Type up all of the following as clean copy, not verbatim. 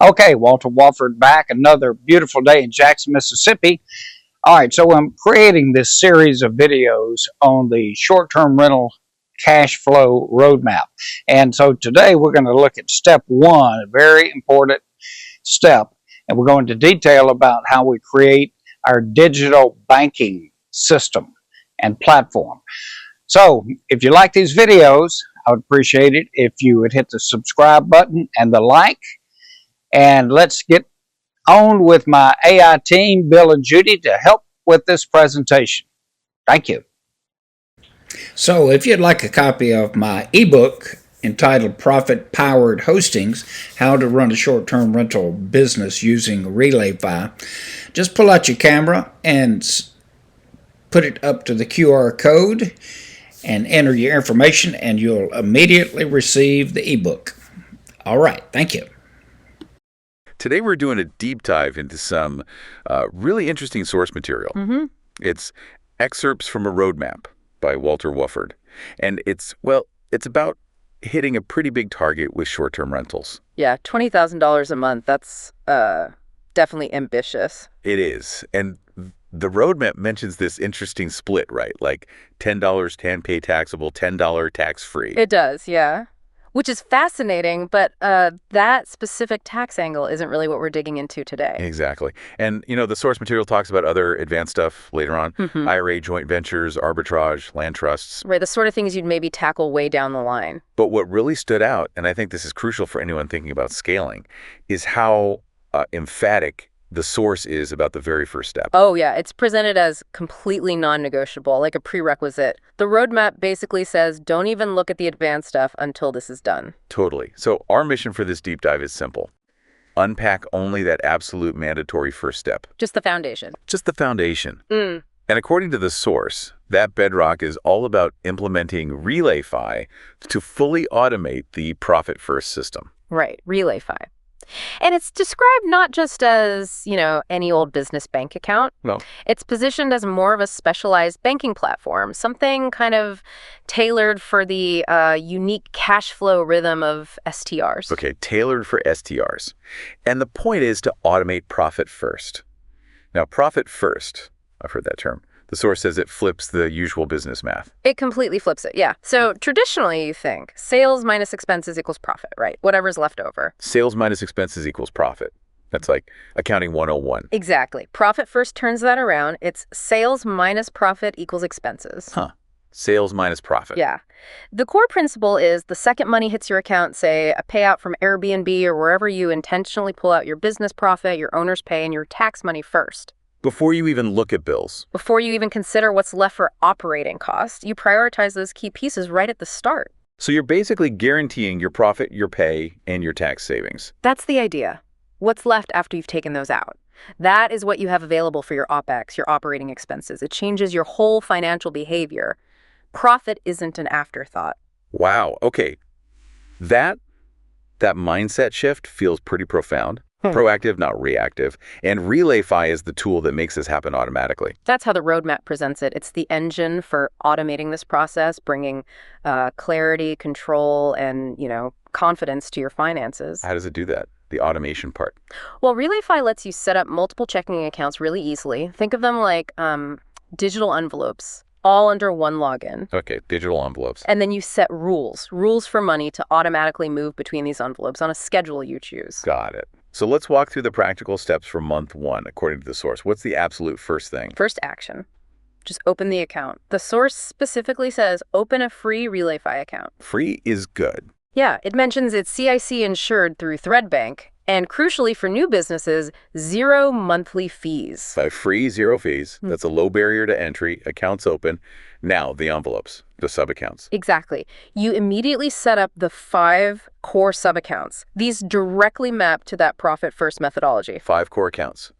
Okay, Walter Wofford back. Another beautiful day in Jackson, Mississippi. All right, so I'm creating this series of videos on the short-term rental cash flow roadmap. And so today we're going to look at step one, a very important step. And we're going into detail about how we create our digital banking system and platform. So if you like these videos, I would appreciate it if you would hit the subscribe button and the like. And let's get on with my AI team, Bill and Judy, to help with this presentation. Thank you. So if you'd like a copy of my ebook entitled Profit Powered Hostings, How to Run a Short-Term Rental Business Using RelayFi, just pull out your camera and put it up to the QR code and enter your information, and you'll immediately receive the ebook. All right, thank you. Today we're doing a deep dive into some really interesting source material. It's excerpts from a roadmap by Walter Wofford. And it's about hitting a pretty big target with short-term rentals. Yeah, $20,000 a month. That's definitely ambitious. It is. And the roadmap mentions this interesting split, right? Like $10 can pay taxable, $10 tax-free. It does, yeah. Which is fascinating, but that specific tax angle isn't really what we're digging into today. Exactly. And, the source material talks about other advanced stuff later on. IRA, joint ventures, arbitrage, land trusts. Right, the sort of things you'd maybe tackle way down the line. But what really stood out, and I think this is crucial for anyone thinking about scaling, is how emphatic the source is about the very first step. Oh, yeah. It's presented as completely non-negotiable, like a prerequisite. The roadmap basically says, don't even look at the advanced stuff until this is done. Totally. So our mission for this deep dive is simple. Unpack only that absolute mandatory first step. Just the foundation. Just the foundation. And according to the source, that bedrock is all about implementing RelayFi to fully automate the profit first system. Right, RelayFi. And it's described not just as, any old business bank account. No. It's positioned as more of a specialized banking platform, something kind of tailored for the unique cash flow rhythm of STRs. Okay, tailored for STRs. And the point is to automate profit first. Now, profit first, I've heard that term. The source says it flips the usual business math. It completely flips it, yeah. So traditionally, you think sales minus expenses equals profit, right? Whatever's left over. Sales minus expenses equals profit. That's like accounting 101. Exactly. Profit first turns that around. It's sales minus profit equals expenses. Sales minus profit. Yeah. The core principle is the second money hits your account, say a payout from Airbnb or wherever you intentionally pull out your business profit, your owner's pay, and your tax money first. Before you even look at bills. Before you even consider what's left for operating costs, you prioritize those key pieces right at the start. So you're basically guaranteeing your profit, your pay, and your tax savings. That's the idea. What's left after you've taken those out? That is what you have available for your OPEX, your operating expenses. It changes your whole financial behavior. Profit isn't an afterthought. Wow. Okay. That mindset shift feels pretty profound. Proactive, not reactive. And RelayFi is the tool that makes this happen automatically. That's how the roadmap presents it. It's the engine for automating this process, bringing clarity, control, and, confidence to your finances. How does it do that? The automation part. Well, RelayFi lets you set up multiple checking accounts really easily. Think of them like digital envelopes, all under one login. Okay, digital envelopes. And then you set rules for money to automatically move between these envelopes on a schedule you choose. Got it. So let's walk through the practical steps for month one, according to the source. What's the absolute first thing? First action. Just open the account. The source specifically says open a free RelayFi account. Free is good. Yeah, it mentions it's CIC insured through ThreadBank. And crucially for new businesses, 0 monthly fees. By free, 0 fees. That's a low barrier to entry. Accounts open. Now the envelopes, the sub-accounts. Exactly. You immediately set up the 5 core sub-accounts. These directly map to that profit first methodology. 5 core accounts.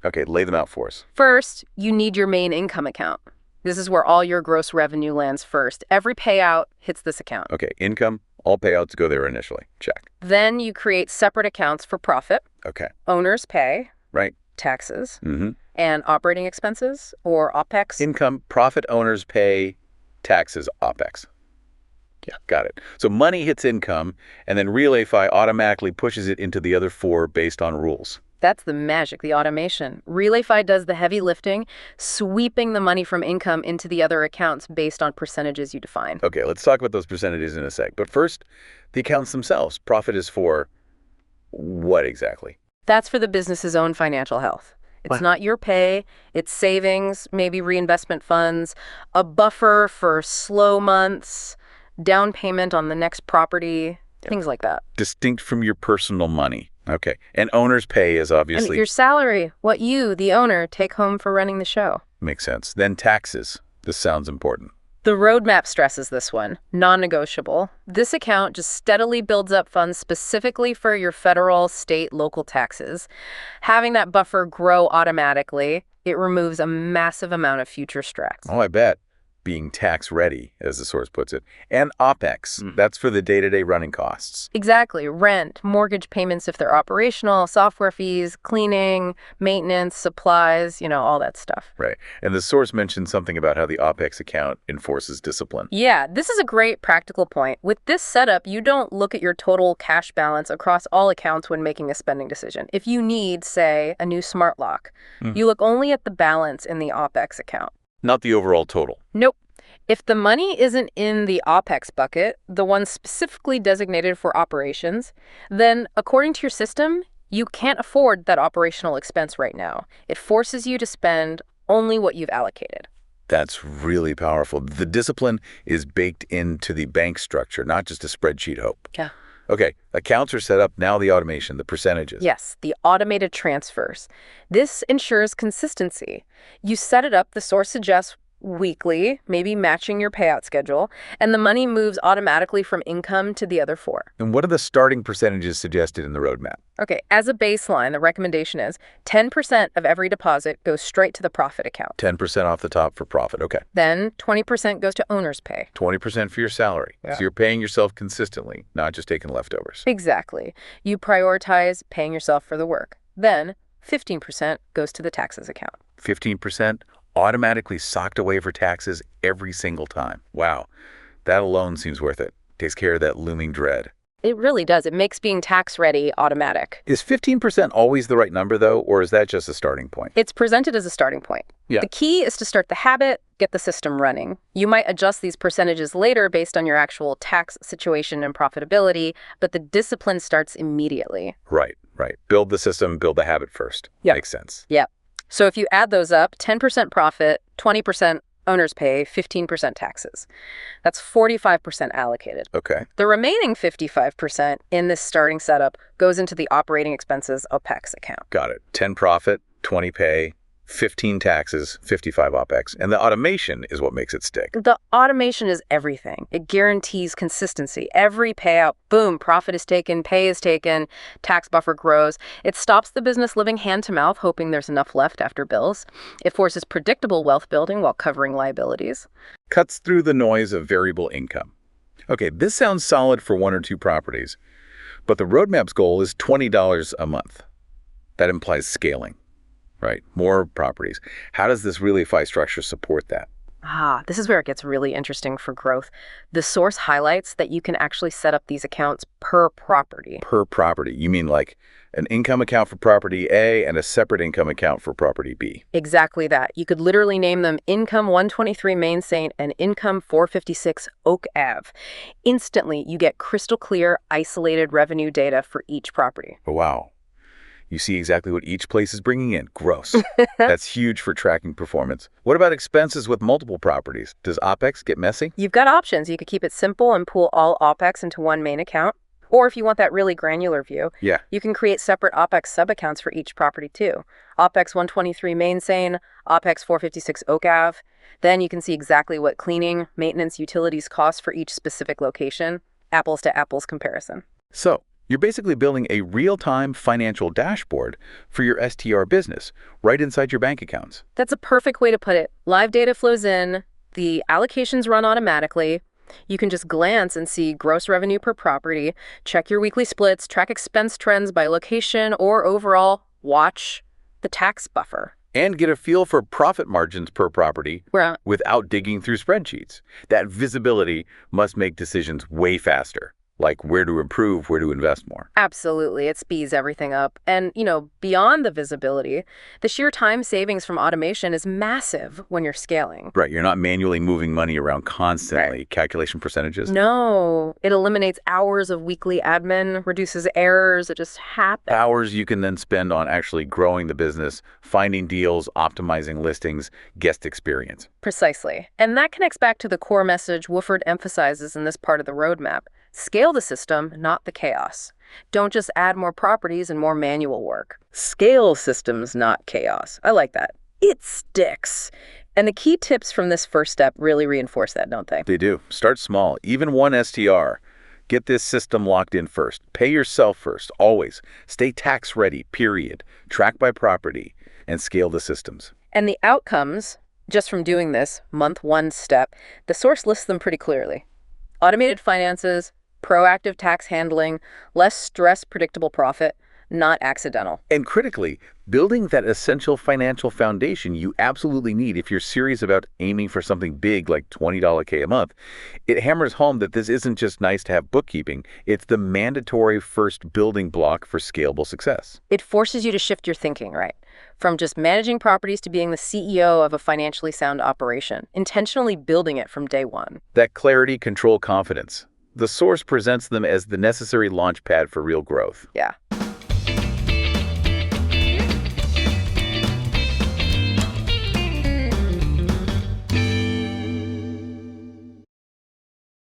Okay, lay them out for us. First, you need your main income account. This is where all your gross revenue lands first. Every payout hits this account. Okay, income. All payouts go there initially. Check. Then you create separate accounts for profit. Okay. Owner's pay. Right. Taxes. And operating expenses or OPEX. Income, profit, owner's pay, taxes, OPEX. Yeah, got it. So money hits income, and then RelayFi automatically pushes it into the other four based on rules. That's the magic, the automation. RelayFi does the heavy lifting, sweeping the money from income into the other accounts based on percentages you define. Okay, let's talk about those percentages in a sec. But first, the accounts themselves. Profit is for what exactly? That's for the business's own financial health. It's What? not your pay, it's savings, maybe reinvestment funds, a buffer for slow months, down payment on the next property, things like that. Distinct from your personal money. Okay. And owner's pay is And obviously... your salary, what you, the owner, take home for running the show. Makes sense. Then taxes. This sounds important. The roadmap stresses this one, non-negotiable. This account just steadily builds up funds specifically for your federal, state, local taxes. Having that buffer grow automatically, it removes a massive amount of future stress. Oh, I bet. Being tax ready, as the source puts it. And OPEX. That's for the day-to-day running costs. Exactly. Rent, mortgage payments if they're operational, software fees, cleaning, maintenance, supplies, all that stuff. Right. And the source mentioned something about how the OPEX account enforces discipline. Yeah, this is a great practical point. With this setup, you don't look at your total cash balance across all accounts when making a spending decision. If you need, say, a new smart lock, you look only at the balance in the OPEX account. Not the overall total. Nope. If the money isn't in the OPEX bucket, the one specifically designated for operations, then according to your system, you can't afford that operational expense right now. It forces you to spend only what you've allocated. That's really powerful. The discipline is baked into the bank structure, not just a spreadsheet hope. Yeah. Okay, accounts are set up, now the automation, the percentages. Yes, the automated transfers. This ensures consistency. You set it up, the source suggests weekly, maybe matching your payout schedule, and the money moves automatically from income to the other four. And what are the starting percentages suggested in the roadmap? Okay, as a baseline, the recommendation is 10% of every deposit goes straight to the profit account. 10% off the top for profit, okay. Then 20% goes to owner's pay. 20% for your salary. Yeah. So you're paying yourself consistently, not just taking leftovers. Exactly. You prioritize paying yourself for the work. Then 15% goes to the taxes account. 15% automatically socked away for taxes every single time. Wow, that alone seems worth it. Takes care of that looming dread. It really does. It makes being tax ready automatic. Is 15% always the right number, though, or is that just a starting point? It's presented as a starting point. Yeah. The key is to start the habit, get the system running. You might adjust these percentages later based on your actual tax situation and profitability, but the discipline starts immediately. Right. Build the system, build the habit first. Yep. Makes sense. Yep. So if you add those up, 10% profit, 20% owner's pay, 15% taxes. That's 45% allocated. Okay. The remaining 55% in this starting setup goes into the operating expenses OPEX account. Got it. 10 profit, 20 pay, 15 taxes, 55 OPEX. And the automation is what makes it stick. The automation is everything. It guarantees consistency. Every payout, boom, profit is taken, pay is taken, tax buffer grows. It stops the business living hand to mouth, hoping there's enough left after bills. It forces predictable wealth building while covering liabilities. Cuts through the noise of variable income. Okay, this sounds solid for one or two properties, but the roadmap's goal is $20 a month. That implies scaling. Right, more properties. How does this RelayFi structure support that? This is where it gets really interesting for growth. The source highlights that you can actually set up these accounts per property. Per property. You mean like an income account for property A and a separate income account for property B? Exactly that. You could literally name them Income 123 Main Saint and Income 456 Oak Ave. Instantly, you get crystal clear, isolated revenue data for each property. Oh, wow. You see exactly what each place is bringing in. Gross. That's huge for tracking performance. What about expenses with multiple properties? Does OPEX get messy? You've got options. You could keep it simple and pool all OPEX into one main account. Or if you want that really granular view, you can create separate OPEX sub-accounts for each property too. OPEX 123 Main Saint, OPEX 456 Oak Ave. Then you can see exactly what cleaning, maintenance, utilities cost for each specific location. Apples to apples comparison. So, you're basically building a real-time financial dashboard for your STR business right inside your bank accounts. That's a perfect way to put it. Live data flows in, the allocations run automatically. You can just glance and see gross revenue per property, check your weekly splits, track expense trends by location, or overall watch the tax buffer. and get a feel for profit margins per property Right. without digging through spreadsheets. That visibility must make decisions way faster, like where to improve, where to invest more. Absolutely. It speeds everything up. And, beyond the visibility, the sheer time savings from automation is massive when you're scaling. Right, you're not manually moving money around constantly. Right. Calculation percentages? No, it eliminates hours of weekly admin, reduces errors, it just happens. Hours you can then spend on actually growing the business, finding deals, optimizing listings, guest experience. Precisely. And that connects back to the core message Wofford emphasizes in this part of the roadmap. Scale the system, not the chaos. Don't just add more properties and more manual work. Scale systems, not chaos. I like that. It sticks. And the key tips from this first step really reinforce that, don't they? They do. Start small, even one STR. Get this system locked in first. Pay yourself first, always. Stay tax ready, period. Track by property, and scale the systems. And the outcomes, just from doing this, month one step, the source lists them pretty clearly. Automated finances, proactive tax handling, less stress, predictable profit, not accidental. And critically, building that essential financial foundation you absolutely need if you're serious about aiming for something big like $20K a month. It hammers home that this isn't just nice to have bookkeeping, it's the mandatory first building block for scalable success. It forces you to shift your thinking, right? From just managing properties to being the CEO of a financially sound operation, intentionally building it from day one. That clarity, control, confidence. The source presents them as the necessary launch pad for real growth. Yeah.